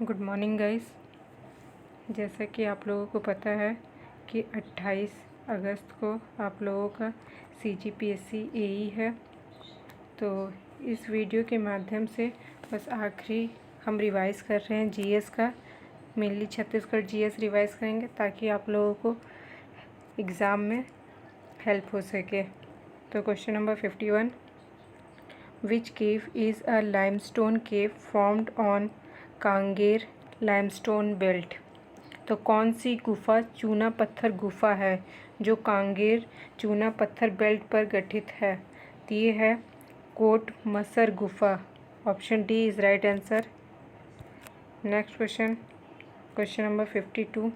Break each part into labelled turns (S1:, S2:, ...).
S1: Good morning guys. जैसा कि आप लोगों को पता है कि 28 अगस्त को आप लोगों का CGPSC AE है। तो इस वीडियो के माध्यम से बस आखिरी हम रिवाइज़ कर रहे हैं GS का, मेनली छत्तीसगढ़ GS रिवाइज़ करेंगे ताकि आप लोगों को एग्ज़ाम में हेल्प हो सके। तो question number 51, which cave is a limestone cave formed on Kanger limestone belt. तो कौन सी गुफा चूना पत्थर गुफा है जो कांगेर चूना पत्थर बेल्ट पर गठित है। तो ये है कोट मसर गुफा। Option D is right answer. Next question, question number 52,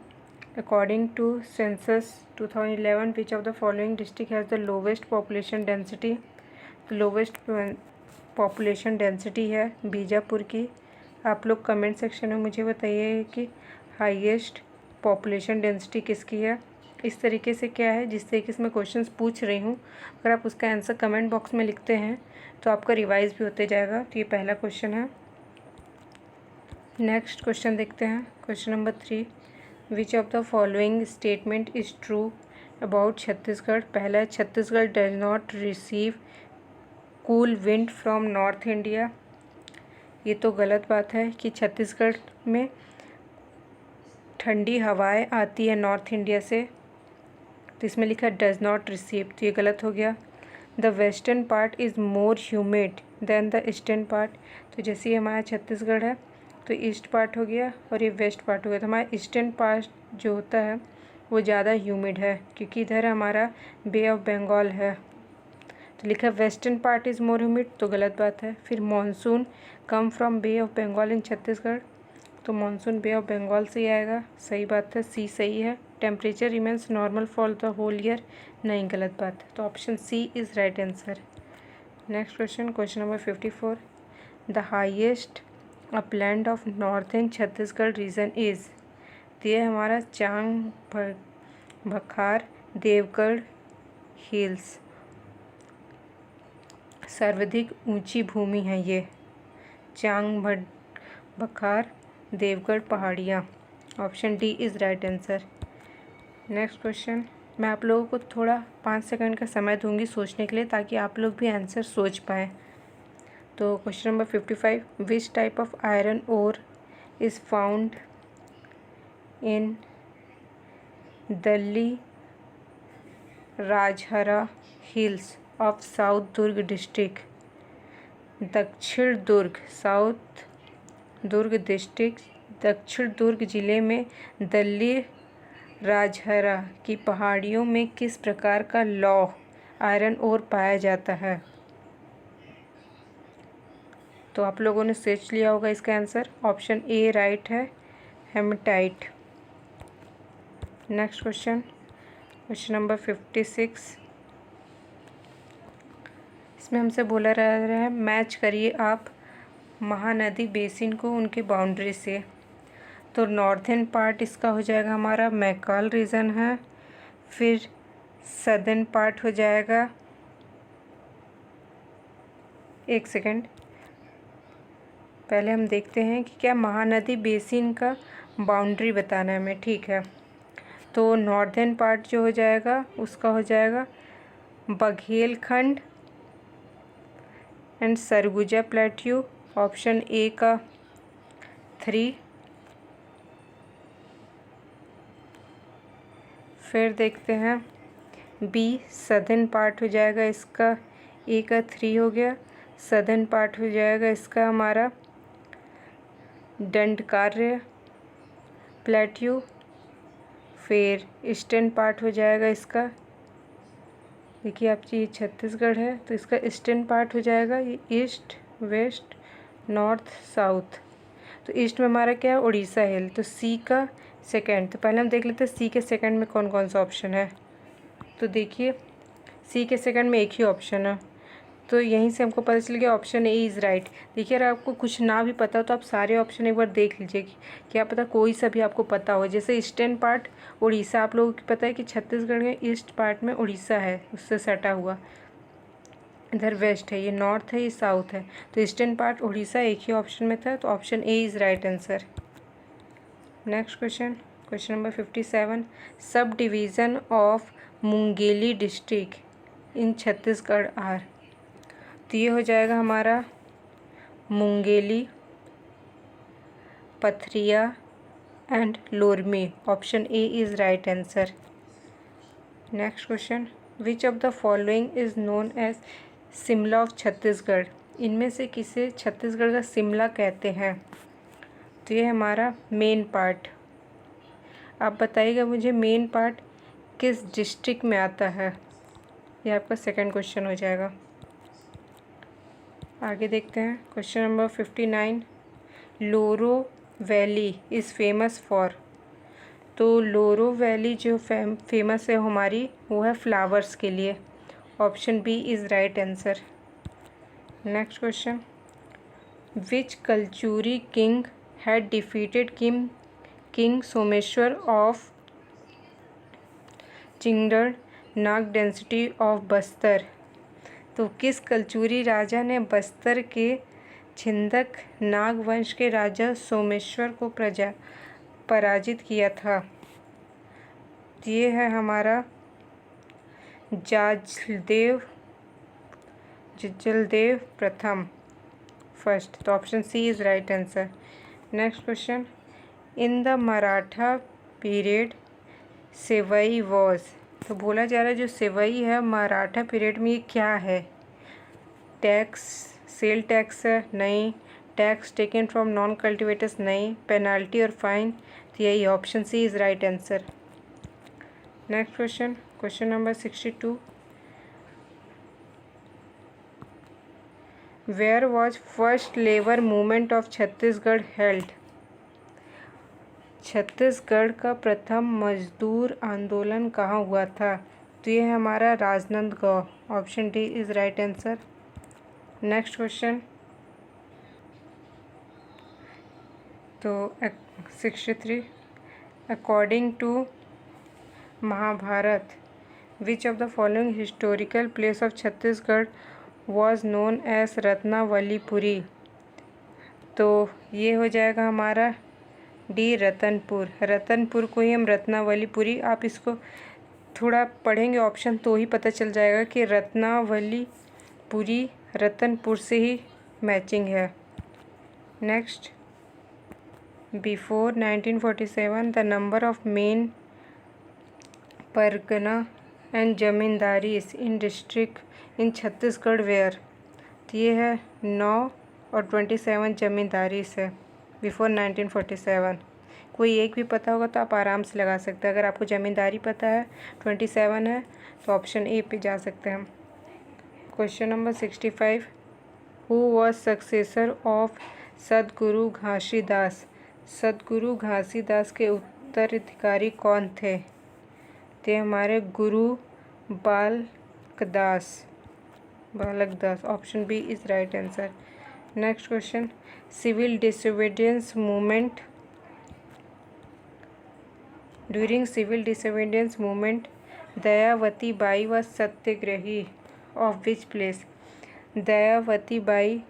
S1: according to census 2011 which of the following district has the lowest population density. तो लोवेस्ट पॉपुलेशन डेंसिटी है बीजापुर की। आप लोग कमेंट सेक्शन में मुझे बताइए कि हाईएस्ट पॉपुलेशन डेंसिटी किसकी है। इस तरीके से क्या है, जिस तरीके से मैं क्वेश्चंस पूछ रही हूँ, अगर आप उसका आंसर कमेंट बॉक्स में लिखते हैं तो आपका रिवाइज भी होते जाएगा। तो ये पहला क्वेश्चन है। नेक्स्ट क्वेश्चन देखते हैं, question number 3, which of the following statement is true about Chhattisgarh. पहला है Chhattisgarh does not receive cool wind from north India. ये तो गलत बात है कि छत्तीसगढ़ में ठंडी हवाएं आती है नॉर्थ इंडिया से। तो इसमें लिखा डज नॉट रिसीव, तो ये गलत हो गया। The western part is more humid than the eastern part. तो जैसे ये हमारा छत्तीसगढ़ है तो ईस्ट पार्ट हो गया और ये वेस्ट पार्ट हो गया। तो हमारा ईस्टर्न पार्ट जो होता है वो ज़्यादा ह्यूमिड है क्योंकि इधर हमारा बे ऑफ बंगाल है। तो लिखा western part is more humid, तो गलत बात है। फिर monsoon come from bay of Bengal in Chhattisgarh, तो मानसून बे ऑफ बंगाल से ही आएगा, सही बात है, सी सही है। Temperature remains normal for the whole year, नहीं गलत बात है। तो option C is right answer. Next question, question number 54, the highest upland of northern Chhattisgarh region is. तो ये हमारा चांग बखार देवगढ़ हिल्स, सर्वाधिक ऊंची भूमि है ये चांग बखार देवगढ़ पहाड़ियाँ। Option D is right answer. Next question, मैं आप लोगों को थोड़ा 5 सेकंड का समय दूंगी सोचने के लिए ताकि आप लोग भी आंसर सोच पाएँ। तो question number 55, which type of iron ore is found in Dalli Rajhara hills of south Durg district. दक्षिण दुर्ग साउथ दुर्ग डिस्ट्रिक्ट दक्षिण दुर्ग जिले में दल्ली राजहरा की पहाड़ियों में किस प्रकार का लौह आयरन ओर पाया जाता है। तो आप लोगों ने सोच लिया होगा इसका आंसर। ऑप्शन ए राइट है, haematite. Next question, question number 56, इसमें हमसे बोला रहा है मैच करिए आप महानदी बेसिन को उनकी बाउंड्री से। तो नॉर्थन पार्ट इसका हो जाएगा हमारा मैकाल रीजन है। फिर सदर्न पार्ट हो जाएगा, एक सेकंड, पहले हम देखते हैं कि क्या महानदी बेसिन का बाउंड्री बताना है हमें, ठीक है। तो नॉर्दर्न पार्ट जो हो जाएगा उसका हो जाएगा Baghelkhand and Surguja plateau. Option A का 3। फिर देखते हैं बी सदर्न पार्ट हो जाएगा इसका, ए का 3 हो गया। सदर्न पार्ट हो जाएगा इसका हमारा दंडकारण्य प्लेट्यू। फिर ईस्टर्न पार्ट हो जाएगा इसका, देखिए आप ये छत्तीसगढ़ है तो इसका ईस्टर्न पार्ट हो जाएगा ये ईस्ट वेस्ट नॉर्थ साउथ। तो ईस्ट में हमारा क्या है उड़ीसा हिल, तो सी का सेकंड। तो पहले हम देख लेते हैं सी के सेकंड में कौन कौन सा ऑप्शन है। तो देखिए सी के सेकंड में एक ही ऑप्शन है, तो यहीं से हमको पता चल गया ऑप्शन ए इज़ राइट। देखिए अगर आपको कुछ ना भी पता हो तो आप सारे ऑप्शन एक बार देख लीजिए कि क्या पता कोई सा भी आपको पता हो। जैसे ईस्टर्न पार्ट उड़ीसा, आप लोगों को पता है कि छत्तीसगढ़ में ईस्ट पार्ट में उड़ीसा है, उससे सटा हुआ। इधर वेस्ट है, ये नॉर्थ है, ये साउथ है। तो ईस्टर्न पार्ट उड़ीसा एक ही ऑप्शन में था, तो option A is right answer. Next question number 57, subdivision of Mungeli district in Chhattisgarh are. तो ये हो जाएगा हमारा Mungeli, Pathariya and Lormi. Option A is right answer. Next question, which of the following is known as Shimla of Chhattisgarh. इनमें से किसे छत्तीसगढ़ का शिमला कहते हैं। तो ये हमारा मेन पार्ट। आप बताइएगा मुझे मेन पार्ट किस डिस्ट्रिक्ट में आता है। ये आपका सेकंड क्वेश्चन हो जाएगा। आगे देखते हैं question number 59, loro valley is famous for. तो लोरो वैली जो फेमस है हमारी, वो है फ्लावर्स के लिए। Option B is right answer. Next question, which Kalachuri king had defeated king Someshwar of Chingad Nag dynasty of Bastar. तो किस कलचुरी राजा ने बस्तर के छिंदक नाग वंश के राजा सोमेश्वर को पराजित किया था। ये है हमारा जजलदेव प्रथम फर्स्ट। तो option C is right answer. Next question, in the Maratha period Sewai was. तो बोला जा रहा है जो सेवई है मराठा पीरियड में, ये क्या है। टैक्स, सेल टैक्स है नहीं, tax taken from non cultivators नहीं, पेनाल्टी और फाइन। तो यही option C is right answer. Next question number 62, where was first labour movement of Chhattisgarh held. Chhattisgarh का प्रथम मजदूर आंदोलन कहाँ हुआ था। तो ये है हमारा Rajnandgaon. Option D is right answer. Next question, तो 63, according to Mahabharata which of the following historical place of Chhattisgarh was known as Ratnavalipuri. तो ये हो जाएगा हमारा डी रतनपुर। रतनपुर को ही हम रत्नावलीपुरी, आप इसको थोड़ा पढ़ेंगे ऑप्शन तो ही पता चल जाएगा कि रत्नावलीपुरी रतनपुर से ही मैचिंग है। Next, before 1947 the number of main pargana and zamindaris in district in Chhattisgarh were. तो ये है 9 और 27 जमींदारीज है बिफोर 1947। कोई एक भी पता होगा तो आप आराम से लगा सकते हैं। अगर आपको ज़मींदारी पता है 27 है तो ऑप्शन ए पे जा सकते हैं हम। Question number 65, who was successor of सदगुरु घासीदास। सदगुरु घासीदास के उत्तराधिकारी कौन थे। ते हमारे Guru Balakdas. Option B is right answer. Next question, civil disobedience movement. During civil disobedience movement Dayawati Bai व satyagrahi of which place. Dayawati Bai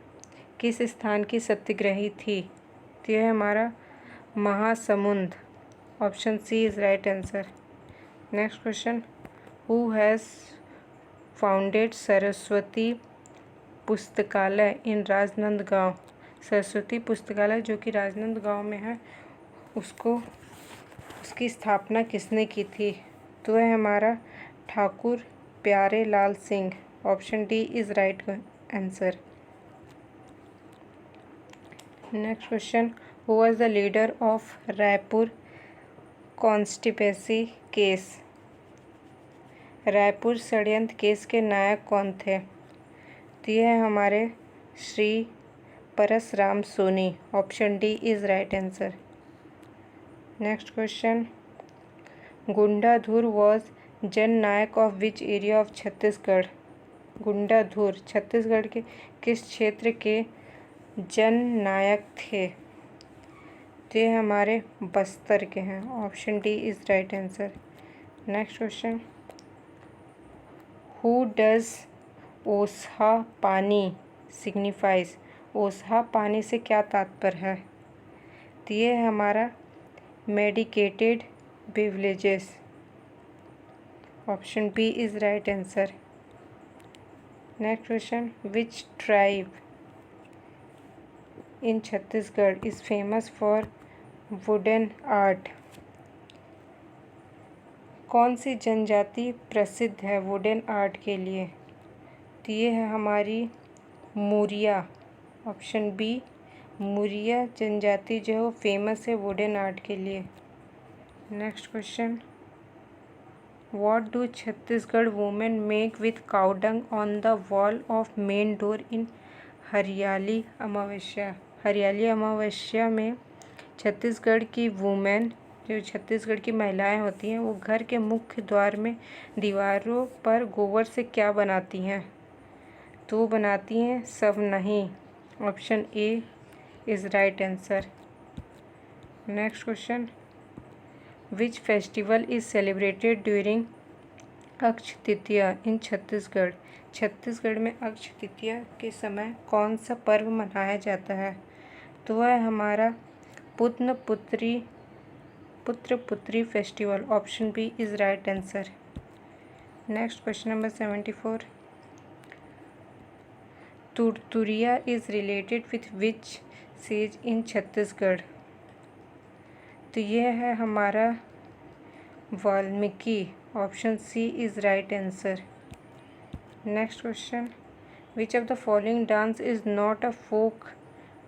S1: किस स्थान की सत्याग्रही थी। तो यह है हमारा Mahasamund. Option C is right answer. Next question, who has founded Saraswati Pustakalaya in Rajnandgaon. Saraswati पुस्तकालय जो कि राजनांदगांव में है, उसकी स्थापना किसने की थी। तो है हमारा Thakur Pyare Lal Singh. Option D is right answer. Next question, who was the leader of Raipur conspiracy case. Raipur षड्यंत्र केस के नायक कौन थे। तो ये है हमारे Shri Parasram Soni. Option D is right answer. Next question, Gundadhur was जननायक of which area of Chhattisgarh. Gundadhur Chhattisgarh के किस क्षेत्र के जननायक थे। तो ये हमारे बस्तर के हैं। Option D is right answer. Next question, who does Osha pani signifies. ओस्हा पानी से क्या तात्पर्य है। तो ये है हमारा medicated beverages. Option B is right answer. Next question, which tribe in Chhattisgarh is famous for wooden art? कौन सी जनजाति प्रसिद्ध है वुडन आर्ट के लिए? तो ये है हमारी मुरिया। ऑप्शन बी, मुरिया जनजाति जो है वो फेमस है वुडन आर्ट के लिए। Next question, what do Chhattisgarh women make with cow dung on the wall of main door in हरियाली अमावस्या? हरियाली अमावस्या में छत्तीसगढ़ की वुमेन, जो छत्तीसगढ़ की महिलाएं होती हैं, वो घर के मुख्य द्वार में दीवारों पर गोबर से क्या बनाती हैं? तो वो बनाती हैं सब नहीं। Option A is right answer. Next question, which festival is celebrated during Akshaya Tritiya in Chhattisgarh? Chhattisgarh में अक्षय तृतीया के समय कौन सा पर्व मनाया जाता है? तो वह हमारा पुत्र पुत्री festival. Option B is right answer. Next question number 74, Turturiya is related with which sage in Chhattisgarh? तो यह है हमारा Valmiki. Option C is right answer. Next question, which of the following dance is not a folk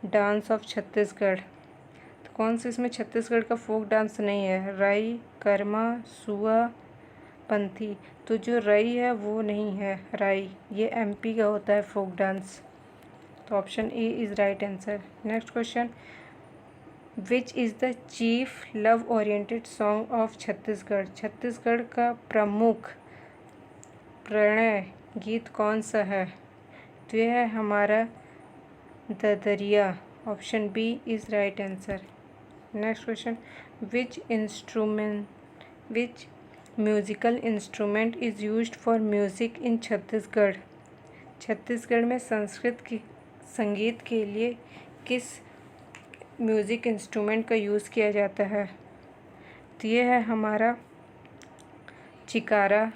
S1: dance of Chhattisgarh? तो कौन सा इसमें छत्तीसगढ़ का folk dance नहीं है? राई, कर्मा, सुआ, पंथी। तो जो राई है वो नहीं है, राई ये एमपी का होता है फोक डांस। तो option A is right answer. Next question, which is the chief love oriented song of Chhattisgarh? Chhattisgarh का प्रमुख प्रणय गीत कौन सा है? तो यह है हमारा Dadariya. Option B is right answer. Next question, which musical instrument is used for music in Chhattisgarh? Chhattisgarh में संगीत के लिए किस म्यूज़िक इंस्ट्रूमेंट का यूज़ किया जाता है? तो ये है हमारा चिकारा,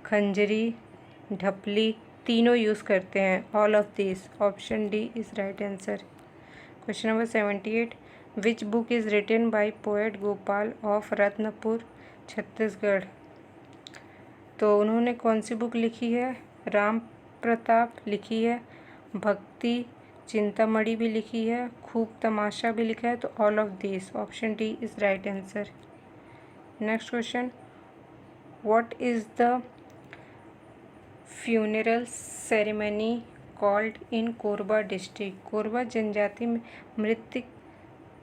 S1: खंजरी, ढपली, तीनों यूज़ करते हैं। All of this. Option D is right answer. Question number 78, which book is written by poet Gopal of Ratanpur Chhattisgarh? तो उन्होंने कौन सी बुक लिखी है? राम प्रताप लिखी है, भक्ति चिंतामणि भी लिखी है, खूब तमाशा भी लिखा है। तो all of this. Option D is right answer. Next question, what is the funeral ceremony called in Korba district? Korba जनजाति में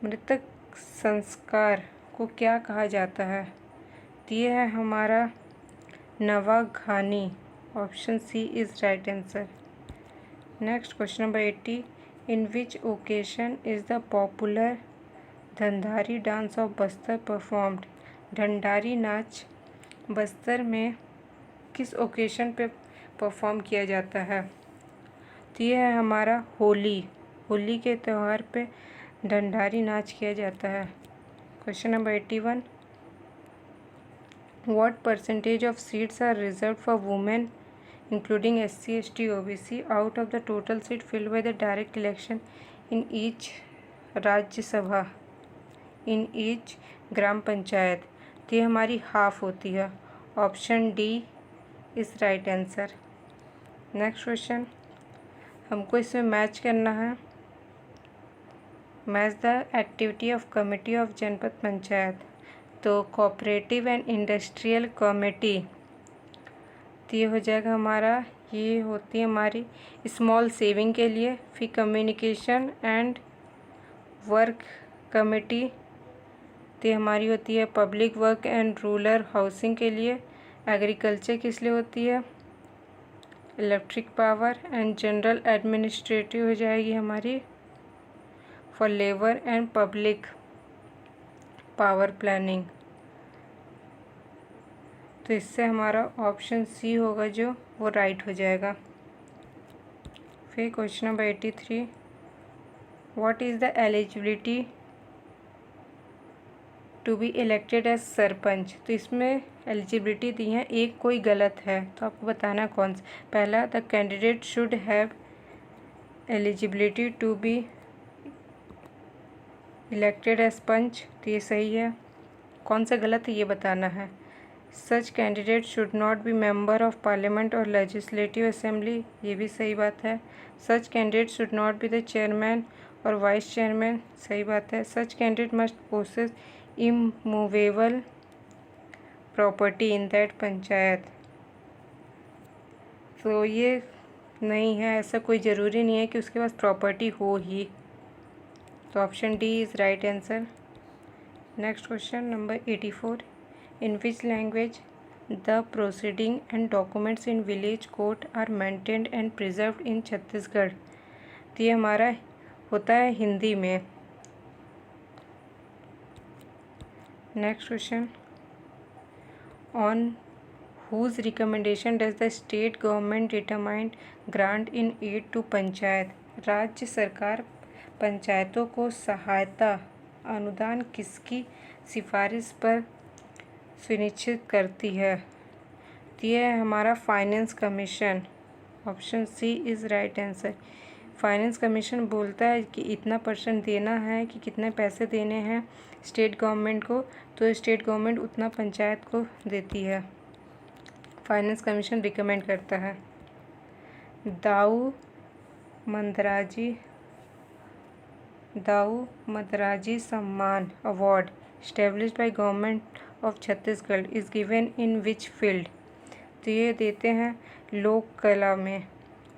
S1: मृतक संस्कार को क्या कहा जाता है? तो ये है हमारा नवाघानी। Option C is right answer. Next question number 80, in which occasion is the popular Dhandhari dance of Bastar performed? Dhandari नाच बस्तर में किस ओकेशन पे परफॉर्म किया जाता है? तो ये है हमारा होली के त्यौहार पे ढंडारी नाच किया जाता है। Question number 81, what percentage of seats are reserve for women including SC, ST, OBC out of the total seat filled by the direct election in each Rajya Sabha, in each gram panchayat? तो ये हमारी हाफ होती है। Option D is right answer. Next question, हमको इसमें match करना है, match the activity of committee of Janpad panchayat. तो कोऑपरेटिव एंड इंडस्ट्रियल कमेटी, तो ये हो जाएगा हमारा, ये होती है हमारी स्मॉल सेविंग के लिए। फिर कम्युनिकेशन एंड वर्क कमेटी, तो ये हमारी होती है public work and rural housing के लिए। एग्रीकल्चर किस लिए होती है? Electric power and general administrative हो जाएगी हमारी for labour and public power planning. तो इससे हमारा ऑप्शन सी होगा जो वो राइट हो जाएगा। फिर question number 83, what is the eligibility to be elected as sarpanch. तो इसमें एलिजिबिलिटी दी है, एक कोई गलत है, तो आपको बताना कौन सा। पहला, the candidate should have eligibility to be elected as panch, तो ये सही है। कौन सा गलत है ये बताना है। Such candidate should not be member of parliament और लेजिस्लेटिव असेंबली, ये भी सही बात है। Such candidate should not be the chairman और वाइस चेयरमैन, सही बात है। Such candidate must possess immovable property in that panchayat, तो ये नहीं है, ऐसा कोई ज़रूरी नहीं है कि उसके पास प्रॉपर्टी हो ही, तो option D is right answer. Next question number 84, in which language the proceeding and documents in village court are maintained and preserved in Chhattisgarh, तो ये हमारा होता है हिंदी में। Next question, on whose recommendation does the state government determine grant in aid to panchayat, राज्य सरकार पंचायतों को सहायता अनुदान किसकी सिफारिश पर सुनिश्चित करती है, तो यह है हमारा finance commission, option C is right answer. Finance commission बोलता है कि इतना % देना है, कि कितने पैसे देने हैं स्टेट गवर्नमेंट को, तो स्टेट गवर्नमेंट उतना पंचायत को देती है, फाइनेंस कमीशन रिकमेंड करता है। दाऊ मदराजी सम्मान award established by government of Chhattisgarh is given in which field, तो ये देते हैं लोक कला में,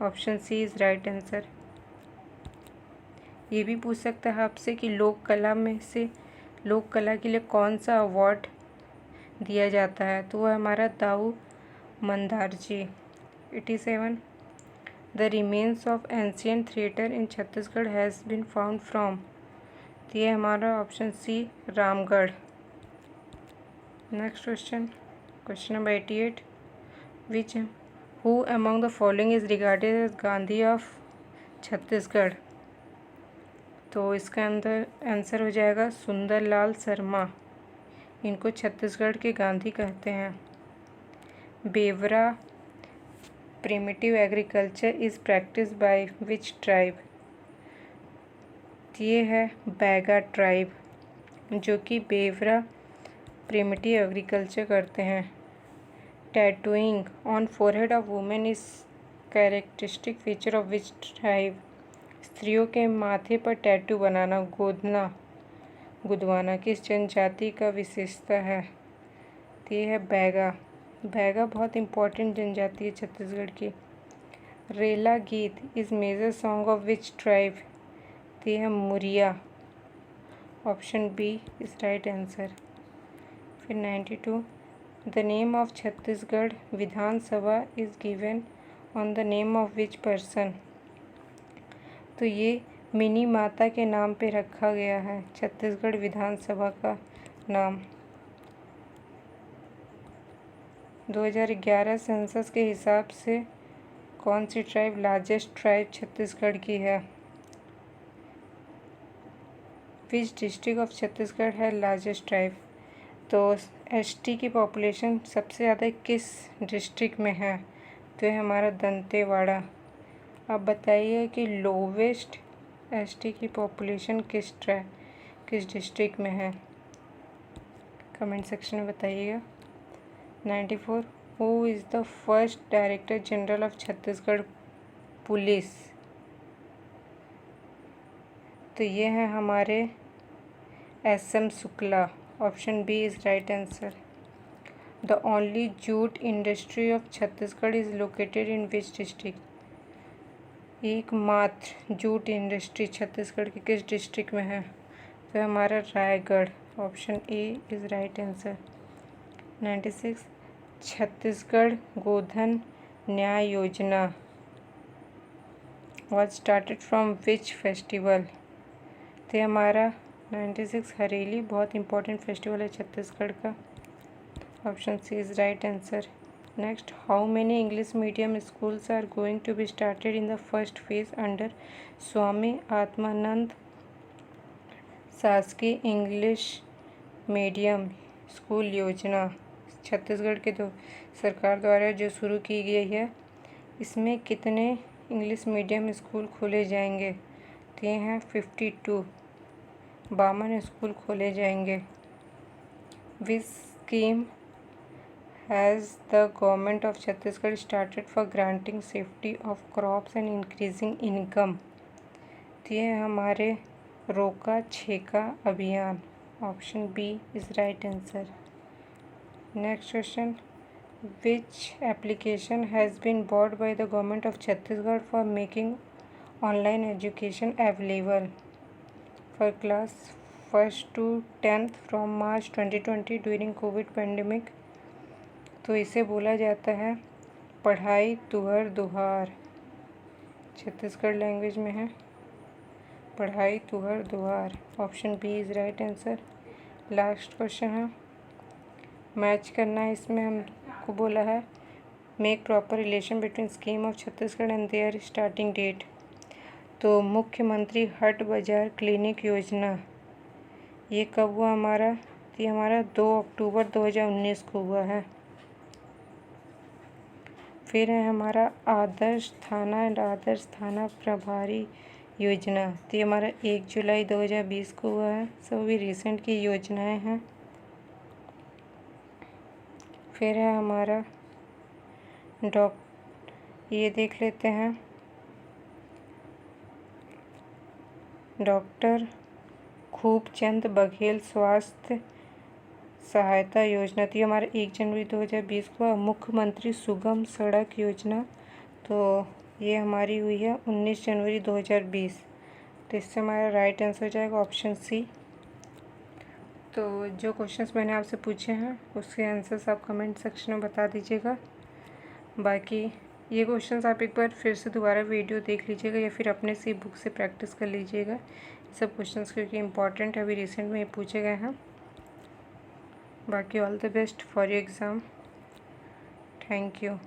S1: option C is right answer. ये भी पूछ सकता है आपसे कि लोक कला में से लोक कला के लिए कौन सा अवार्ड दिया जाता है, तो वह हमारा Dau Mandarji. 87, the remains of ancient theatre in Chhattisgarh has been found from, तो ये हमारा option C Ramgarh. Next question, question number 88, which who among the following is regarded as Gandhi of Chhattisgarh, तो इसका अंदर आंसर हो जाएगा सुंदरलाल शर्मा, इनको छत्तीसगढ़ के गांधी कहते हैं। Bewra primitive agriculture is practice by which tribe, ये है बैगा ट्राइब, जो कि बेवरा प्रिमिटिव एग्रीकल्चर करते हैं। Tattooing on forehead of women is characteristic feature of which tribe, स्त्रियों के माथे पर टैटू बनाना, गुदवाना किस जनजाति का विशेषता है, तो ये है बैगा। बैगा बहुत इम्पोर्टेंट जनजाति है छत्तीसगढ़ की। Rela geet is major song of which tribe, तो ये है Muria, option B is right answer. फिर 92, the name of Chhattisgarh Vidhansabha is given on the name of which person, तो ये मिनी माता के नाम पे रखा गया है छत्तीसगढ़ विधानसभा का नाम। 2011 सेंसस के हिसाब से कौन सी ट्राइब लार्जेस्ट ट्राइब छत्तीसगढ़ की है, विच डिस्ट्रिक्ट ऑफ छत्तीसगढ़ है लार्जेस्ट ट्राइब, तो एसटी की पॉपुलेशन सबसे ज़्यादा किस डिस्ट्रिक्ट में है, तो ये हमारा दंतेवाड़ा। अब बताइए कि लोवेस्ट एसटी की पॉपुलेशन किस डिस्ट्रिक्ट में है, कमेंट सेक्शन में बताइएगा। 94, who is the first director general of Chhattisgarh police, तो ये हैं हमारे SM Shukla, option B is right answer. The only jute industry of Chhattisgarh is located in which district, एकमात्र जूट इंडस्ट्री छत्तीसगढ़ के किस डिस्ट्रिक्ट में है, तो हमारा Raigarh, option A is right answer. 96, Chhattisgarh Godhan Nyay योजना was started from which festival, तो हमारा 96 हरेली बहुत इम्पोर्टेंट फेस्टिवल है छत्तीसगढ़ का, option C is right answer. Next, how many English medium schools are going to be started in the first phase under Swami Atmanand Shaskiya English medium school योजना छत्तीसगढ़ के सरकार द्वारा जो शुरू की गई है, इसमें कितने इंग्लिश मीडियम स्कूल खोले जाएंगे? तो ये हैं 52 52 स्कूल खोले जाएंगे। Which scheme has the government of Chhattisgarh started for granting safety of crops and increasing income? तो ये हमारे Roka Chheka Abhiyan, option B is right answer. Next question, which application has been bought by the government of Chhattisgarh for making online education available for class 1st to 10th from March 2020 during COVID pandemic? तो इसे बोला जाता है Padhai Tuhar दुहार, Chhattisgarh language में है Padhai Tuhar Duhar, option B is right answer. Last question है, match करना है, इसमें हमको बोला है make proper relation between scheme of Chhattisgarh and their starting date. तो मुख्यमंत्री हट बाज़ार क्लिनिक योजना ये कब हुआ हमारा? तो ये हमारा 2 अक्टूबर 2019 को हुआ है। फिर है हमारा आदर्श थाना प्रभारी योजना, तो ये हमारा 1 जुलाई 2020 को हुआ है। सभी रिसेंट की योजनाएं हैं। फिर है हमारा ये देख लेते हैं डॉक्टर खूबचंद बघेल स्वास्थ्य सहायता योजना, तो ये हमारा 1 जनवरी 2020 को। मुख्यमंत्री सुगम सड़क योजना, तो ये हमारी हुई है 19 जनवरी 2020। तो इससे हमारा राइट आंसर हो जाएगा ऑप्शन सी। तो जो क्वेश्चंस मैंने आपसे पूछे हैं उसके आंसर्स आप कमेंट सेक्शन में बता दीजिएगा। बाकी ये क्वेश्चंस आप एक बार फिर से दोबारा वीडियो देख लीजिएगा या फिर अपने से बुक से प्रैक्टिस कर लीजिएगा। ये सब क्वेश्चंस क्योंकि इम्पॉर्टेंट है, अभी रिसेंट में पूछे गए हैं। बाकी all the best for your exam. Thank you.